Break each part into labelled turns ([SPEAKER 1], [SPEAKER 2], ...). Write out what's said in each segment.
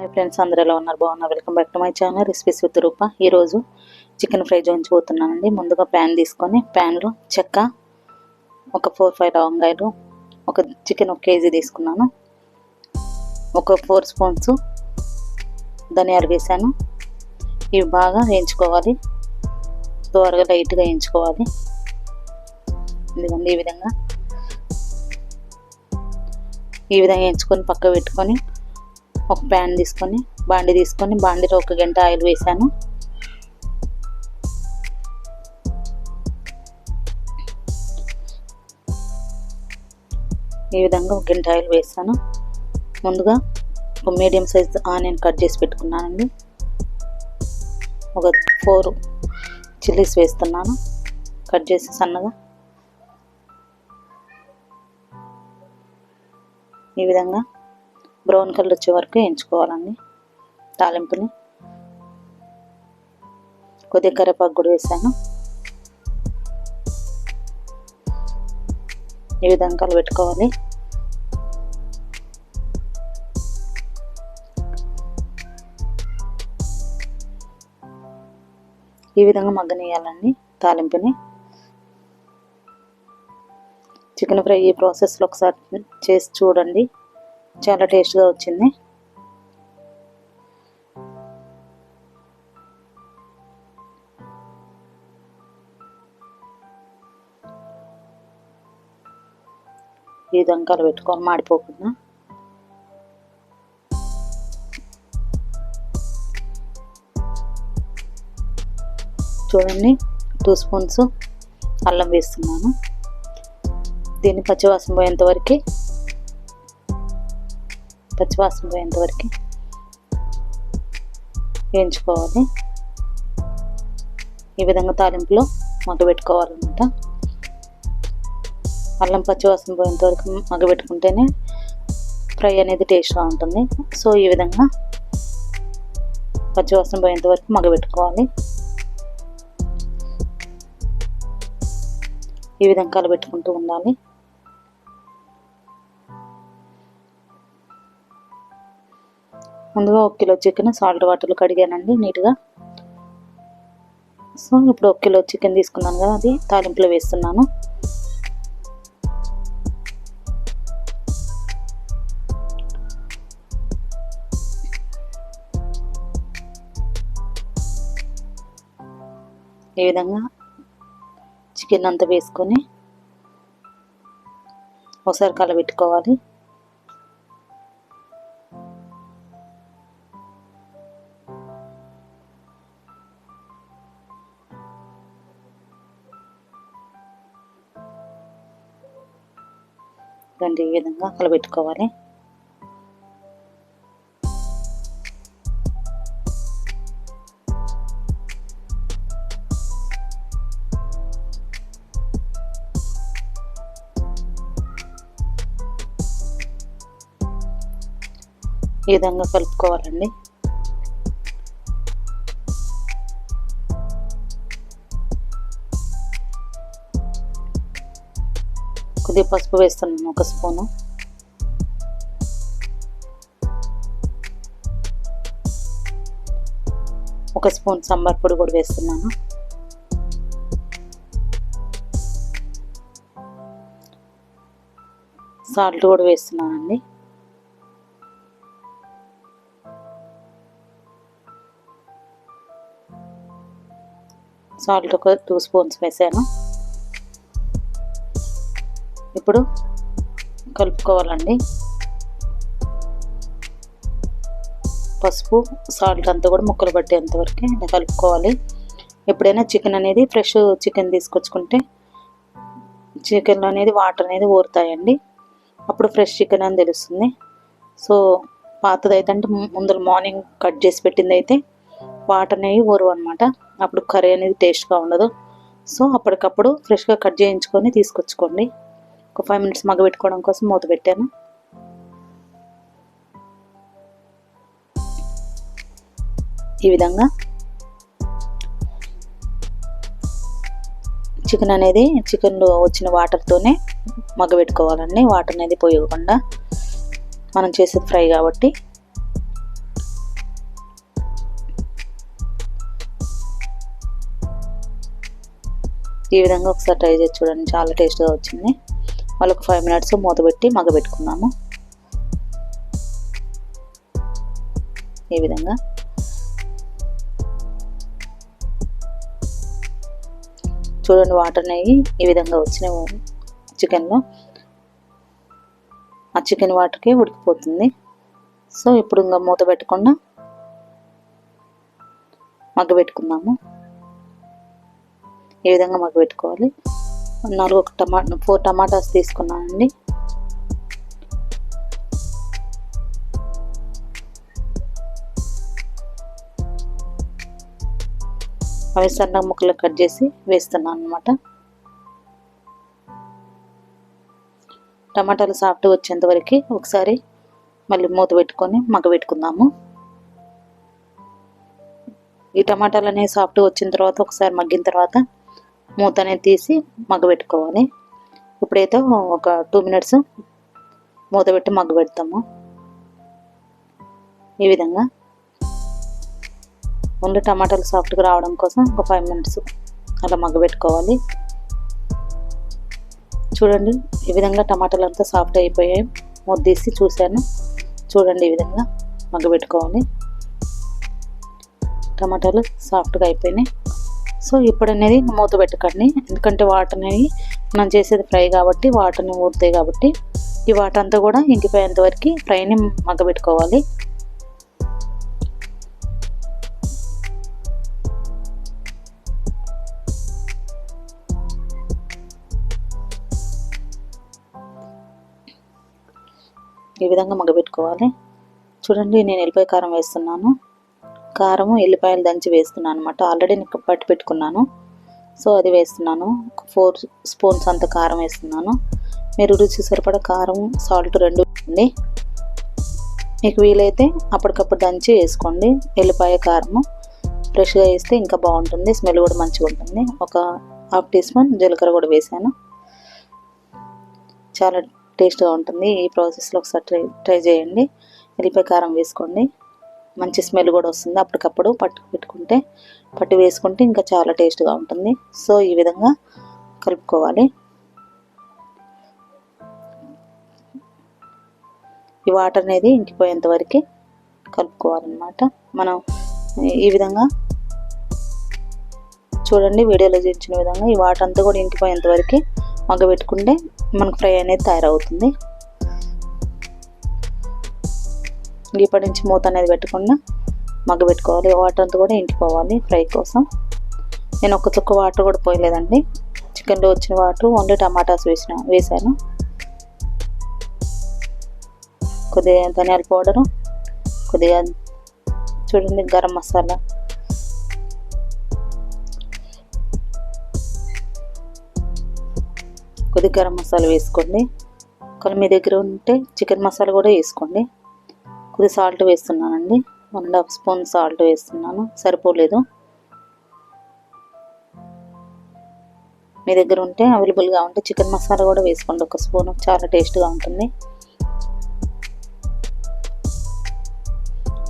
[SPEAKER 1] Hi friends, అందరూ ఎలా ఉన్నారు? బాగున్నారు. Welcome back to my channel recipes with Roopa. ఈరోజు చికెన్ ఫ్రై చూపించబోతున్నానండి. ముందుగా ప్యాన్ తీసుకొని ప్యాన్లో చెక్క, ఒక 4-5 లవంగాయలు, ఒక చికెన్ 1 కేజీ తీసుకున్నాను, ఒక 4 స్పూన్స్ ధనియాలు వేసాను. ఇవి బాగా వేయించుకోవాలి, త్వరగా లైట్గా వేయించుకోవాలి. ఇదిగోండి ఈ విధంగా వేయించుకొని పక్క పెట్టుకొని ఒక ప్యాన్ తీసుకొని బాండీలో 1 గంట ఆయిల్ వేసాను. ఈ విధంగా 1 గంట ఆయిల్ వేసాను. ముందుగా ఒక మీడియం సైజ్ ఆనియన్ కట్ చేసి పెట్టుకున్నానండి. ఒక 4 చిల్లీస్ వేస్తున్నాను, కట్ చేసి సన్నగా. ఈ విధంగా బ్రౌన్ కలర్ వచ్చే వరకు వేయించుకోవాలండి. తాలింపుని కొద్దిగా కరివేపాకు కూడా వేసాను. ఈ విధంగా కలబెట్టుకోవాలి. ఈ విధంగా మగ్గనియాలండి తాలింపుని. చికెన్ ఫ్రై ఈ ప్రాసెస్లో ఒకసారి చేసి చూడండి, చాలా టేస్ట్గా వచ్చింది. ఈ విధంగా కలబెట్టుకొని మాడిపోకుండా. చూడండి, 2 స్పూన్స్ అల్లం వేస్తున్నాను. దీన్ని పచ్చివాసన పోయేంత వరకు వేయించుకోవాలి. ఈ విధంగా తాలింపులో మగ్గబెట్టుకోవాలన్నమాట. అల్లం పచ్చివాసన పోయేంత వరకు మగ్గబెట్టుకుంటేనే ఫ్రై అనేది టేస్ట్గా ఉంటుంది. సో ఈ విధంగా పచ్చివాసన పోయేంత వరకు మగ్గబెట్టుకోవాలి. ఈ విధంగా కలబెట్టుకుంటూ ఉండాలి. ముందుగా 1 కిలో చికెన్ సాల్ట్ వాటర్లో కడిగానండి నీట్గా. సో ఇప్పుడు 1 కిలో చికెన్ తీసుకున్నాను కదా, అది తాలింపులో వేస్తున్నాను. ఈ విధంగా చికెన్ అంతా వేసుకొని ఒకసారి కలబెట్టుకోవాలి. ఈ విధంగా కలబెట్టుకోవాలి. ఈ విధంగా కలుపుకోవాలండి. కొద్దిగా పసుపు వేస్తున్నాను, 1 స్పూను. ఒక స్పూన్ సాంబార్ పొడి కూడా వేస్తున్నాను. సాల్ట్ కూడా వేస్తున్నానండి. సాల్ట్ ఒక 2 స్పూన్స్ వేసాను. ఇప్పుడు కలుపుకోవాలండి. పసుపు సాల్ట్ అంతా కూడా ముక్కలు పట్టేంత వరకు ఇలా కలుపుకోవాలి. ఎప్పుడైనా చికెన్ అనేది ఫ్రెష్ చికెన్ తీసుకొచ్చుకుంటే చికెన్లో అనేది వాటర్ అనేది ఊరుతాయండి, అప్పుడు ఫ్రెష్ చికెన్ అని తెలుస్తుంది. సో పాతదైతే అంటే ముందు మార్నింగ్ కట్ చేసి పెట్టింది అయితే వాటర్ అనేవి ఊరవు అనమాట, అప్పుడు కర్రీ అనేది టేస్ట్గా ఉండదు. సో అప్పటికప్పుడు ఫ్రెష్గా కట్ చేయించుకొని తీసుకొచ్చుకోండి. ఒక 5 మినిట్స్ మగ్గబెట్టుకోవడం కోసం మూత పెట్టాను. ఈ విధంగా చికెన్లో వచ్చిన వాటర్తోనే మగ్గబెట్టుకోవాలండి. వాటర్ అనేది పోయకుండా, మనం చేసేది ఫ్రై కాబట్టి ఈ విధంగా ఒకసారి ట్రై చేసి చూడండి, చాలా టేస్ట్గా వచ్చింది. వాళ్ళకి 5 మినిట్స్ మూత పెట్టి మగ్గబెట్టుకున్నాము. ఈ విధంగా చూడండి, వాటర్ అనేవి ఈ విధంగా వచ్చినాయి చికెన్లో. ఆ చికెన్ వాటర్కి ఉడికిపోతుంది. సో ఇప్పుడు ఇంకా మూత పెట్టకుండా మగ్గబెట్టుకుందాము. ఈ విధంగా మగ్గబెట్టుకోవాలి. 4 టమాటాస్ తీసుకున్నానండి. అవి సన్న ముక్కలు కట్ చేసి వేస్తున్నాను అనమాట. టమాటాలు సాఫ్ట్గా వచ్చేంత వరకు ఒకసారి మళ్ళీ మూత పెట్టుకొని మగ్గబెట్టుకుందాము. ఈ టమాటాలు అనేవి సాఫ్ట్గా వచ్చిన తర్వాత ఒకసారి మగ్గిన తర్వాత మూత అనేది తీసి మగ్గబెట్టుకోవాలి. ఇప్పుడైతే ఒక 2 మినిట్స్ మూత పెట్టి మగ్గబెడతాము. ఈ విధంగా ఓన్లీ టమాటాలు సాఫ్ట్గా రావడం కోసం ఒక 5 మినిట్స్ అలా మగ్గబెట్టుకోవాలి. చూడండి, ఈ విధంగా టమాటాలు అంతా సాఫ్ట్ అయిపోయాయి. మూత తీసి చూశాను. చూడండి, ఈ విధంగా మగ్గబెట్టుకోవాలి. టమాటాలు సాఫ్ట్గా అయిపోయినాయి. సో ఇప్పుడు అనేది మూత పెట్టకండి, ఎందుకంటే వాటర్ అనేవి మనం చేసేది ఫ్రై కాబట్టి వాటర్ని ఊరుతాయి కాబట్టి ఈ వాటర్ అంతా కూడా ఇంకిపోయేంత వరకు ఫ్రైని మగ్గబెట్టుకోవాలి. ఈ విధంగా మగ్గబెట్టుకోవాలి. చూడండి, నేను ఎల్లిపాయ కారం వేస్తున్నాను. కారము ఎల్లిపాయలు దంచి వేస్తున్నాను అనమాట. ఆల్రెడీ నేను పట్టి పెట్టుకున్నాను. సో అది వేస్తున్నాను. 4 స్పూన్స్ అంత కారం వేస్తున్నాను. మీరు రుచి సరిపడా కారం, సాల్ట్ 2 వేయండి. మీకు వీలైతే అప్పటికప్పుడు దంచి వేసుకోండి. ఎల్లిపాయ కారము ఫ్రెష్గా వేస్తే ఇంకా బాగుంటుంది, స్మెల్ కూడా మంచిగా ఉంటుంది. ఒక 1/2 టీ స్పూన్ జీలకర్ర కూడా వేసాను. చాలా టేస్ట్గా ఉంటుంది. ఈ ప్రాసెస్లో ఒకసారి ట్రై చేయండి. ఎల్లిపాయ కారం వేసుకోండి, మంచి స్మెల్ కూడా వస్తుంది. అప్పటికప్పుడు పట్టి వేసుకుంటే ఇంకా చాలా టేస్ట్గా ఉంటుంది. సో ఈ విధంగా కలుపుకోవాలి. ఈ వాటర్ అనేది ఇంకిపోయేంత వరకు కలుపుకోవాలన్నమాట. మనం ఈ విధంగా చూడండి, వీడియోలో చూపించిన విధంగా ఈ వాటర్ అంతా కూడా ఇంకిపోయేంత వరకు మగ్గబెట్టుకుంటే మనకు ఫ్రై అనేది తయారవుతుంది. ఇప్పటి నుంచి మూత అనేది పెట్టకుండా మగ్గబెట్టుకోవాలి. వాటర్ అంతా కూడా ఇంకిపోవాలి ఫ్రై కోసం. నేను ఒక చుక్క వాటర్ కూడా పోయలేదండి. చికెన్లో వచ్చిన వాటర్ ఓన్లీ టమాటాస్ వేసాను. కొద్దిగా ధనియాల పౌడరు, కొద్దిగా చూడండి గరం మసాలా, కొద్దిగా గరం మసాలా వేసుకోండి. కానీ మీ దగ్గర ఉంటే చికెన్ మసాలా కూడా వేసుకోండి. కొద్దిగా సాల్ట్ వేస్తున్నానండి. 1.5 స్పూన్ సాల్ట్ వేస్తున్నాను, సరిపోలేదు. మీ దగ్గర ఉంటే అవైలబుల్గా ఉంటే చికెన్ మసాలా కూడా వేసుకోండి 1 స్పూన్, చాలా టేస్ట్గా ఉంటుంది.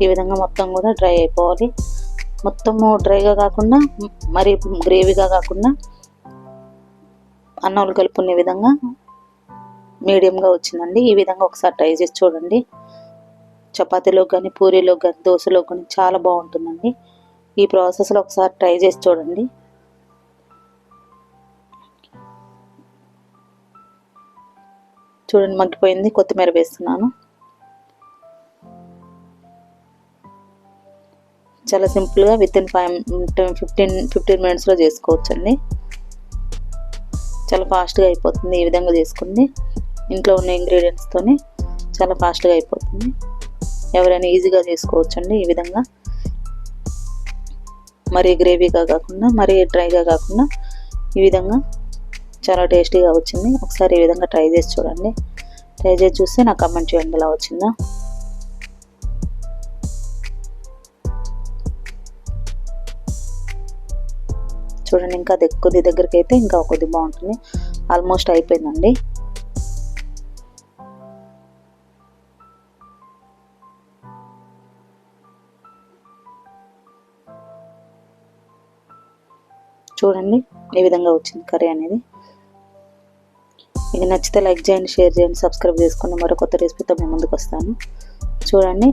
[SPEAKER 1] ఈ విధంగా మొత్తం కూడా డ్రై అయిపోవాలి. మొత్తము డ్రైగా కాకుండా మరి గ్రేవీగా కాకుండా అన్నంలో కలుపుకునే విధంగా మీడియంగా వచ్చిందండి. ఈ విధంగా ఒకసారి ట్రై చేసి చూడండి. చపాతీలో కానీ, పూరీలో కానీ, దోశలో కానీ చాలా బాగుంటుందండి. ఈ ప్రాసెస్లో ఒకసారి ట్రై చేసి చూడండి. చూడండి, మగ్గిపోయింది. కొత్తిమీర వేస్తున్నాను. చాలా సింపుల్గా వితిన్ 15 మినిట్స్లో చేసుకోవచ్చండి. చాలా ఫాస్ట్గా అయిపోతుంది. ఈ విధంగా చేసుకుంది ఇంట్లో ఉన్న ఇంగ్రీడియంట్స్తోనే చాలా ఫాస్ట్గా అయిపోతుంది. ఎవరైనా ఈజీగా చేసుకోవచ్చండి. ఈ విధంగా మరీ గ్రేవీగా కాకుండా, మరీ డ్రైగా కాకుండా ఈ విధంగా చాలా టేస్టీగా వచ్చింది. ఒకసారి ఈ విధంగా ట్రై చేసి చూడండి. ట్రై చేసి చూస్తే నాకు కమెంట్ చేయండి ఎలా వచ్చిందో. చూడండి, ఇంకా కొద్ది దగ్గరికి అయితే ఇంకా కొద్ది బాగుంటుంది. ఆల్మోస్ట్ అయిపోయిందండి. చూడండి, ఈ విధంగా వచ్చింది కర్రీ అనేది. మీకు నచ్చితే లైక్ చేయండి, షేర్ చేయండి, సబ్స్క్రైబ్ చేసుకోండి. మరో కొత్త రెసిపీతో మేము ముందుకు వస్తాను. చూడండి,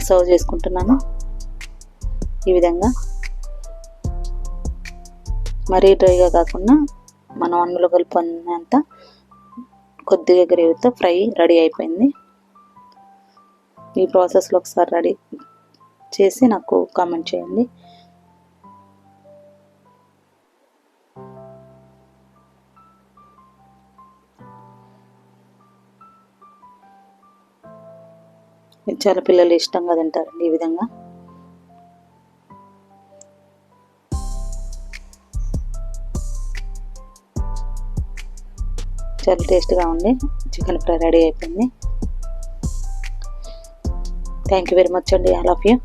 [SPEAKER 1] సర్వ్ చేసుకుంటున్నాను ఈ విధంగా. మరీ డ్రైగా కాకుండా మనం అన్నంలో కలుపుకున్నంత కొద్దిగా గ్రేవీతో ఫ్రై రెడీ అయిపోయింది. ఈ ప్రాసెస్లో ఒకసారి రెడీ చేసి నాకు కామెంట్ చేయండి. చాలా పిల్లలు ఇష్టంగా తింటారండి ఈ విధంగా. చాలా టేస్ట్గా ఉంది. చికెన్ ఫ్రై రెడీ అయిపోయింది. థ్యాంక్ యూ వెరీ మచ్ అండి, ఆల్ ఆఫ్ యూ.